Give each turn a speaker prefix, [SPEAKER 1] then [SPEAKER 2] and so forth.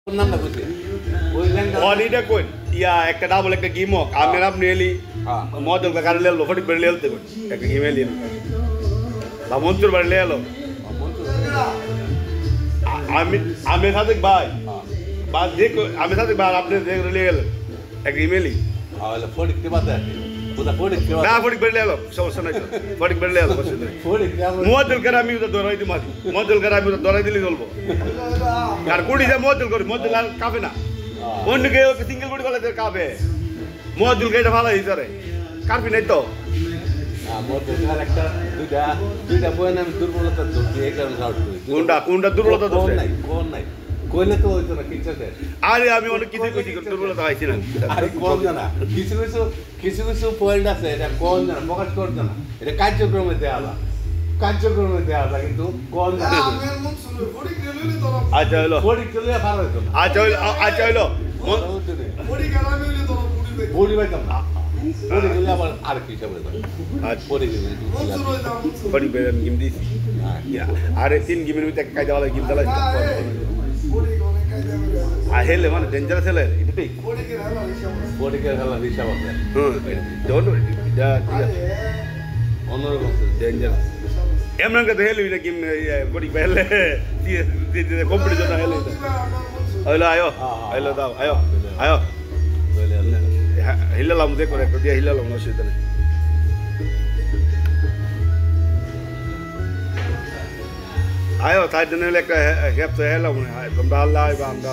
[SPEAKER 1] নামটা কইছে ওই ল্যাংটা
[SPEAKER 2] ওয়ালিটা কই ইয়া একটা ডাবল একটা গেম হোক আমি আপনি এলি মদল কার লেলো ফটি বের লেলতে একটা গেম এলি বা মন্ত্র বার লেলো আমি আমি সাদিক ভাই বাস দেখো আমি সাদিক ভাই আপনি দেখ লেল একটা গেম এলি
[SPEAKER 1] আলা ফটিক কে বাদে ওটা ফটিক কে
[SPEAKER 2] না ফটি বের লেলো সমস্যা নাই ফটি বের লেলো বসে
[SPEAKER 1] ফটিক কে
[SPEAKER 2] মদল কার আমি তো দরাই দিই মারি মদল কার আমি তো দরাই দিলি চলবো আর কুড়ি যা মদল করি মদল আর কাবে না অন্য কেউ সিঙ্গেল বডি বলে কাবে মদল কেটা ভালো হিসারে কারবি নাই তো
[SPEAKER 1] মোর একটা দুইটা বইন আমি দুর্বলতা ধরছি এই কারণে আউট করি
[SPEAKER 2] কোনটা দুর্বলতা ধরছে
[SPEAKER 1] কোন নাই কইলে তো হইতো না কিছু
[SPEAKER 2] আরে আমি অনেক কিছু কইছি দুর্বলতা হইছে না
[SPEAKER 1] আরে কোন জানা কিছু পয়েন্ট আছে এটা কোন জানা প্রকাশ করতে না এটা কার্যক্রমে দেওয়া কার্যক্রমে দেওয়া কিন্তু কোন জানা
[SPEAKER 2] আচ্ছা হলো
[SPEAKER 1] ফটিক কে লইয়া পার হইতো না
[SPEAKER 2] আচ্ছা হলো
[SPEAKER 1] বডি পাইতাম না ফটিক কে লইয়া আবার আর কি হিসাবে দাও ফটিক
[SPEAKER 2] ফটিক বের গেম দিছি আরে তিন গেমের ভিতরে কায়দা ওয়ালা গেম চালাই হেলে মানে ডেঞ্জারাস হেলে এটা ঠিক
[SPEAKER 1] ফটিকের খেলা হিসাব আছে
[SPEAKER 2] ডোন্ট
[SPEAKER 1] অন্যরকম
[SPEAKER 2] ডেঞ্জারাস এমন করে হেলে এটা গেম ফটিক বেলে কম্পিটিশন হেলে হইলো আয়ো হইলো দাও আয়ো হিলালাম দেখো একটা দিয়ে হিলালাম অসুবিধা নেই আয়ো তাই জন্য একটা হেপ তো হেলাম তোমরা আল্লাহ বা আমরা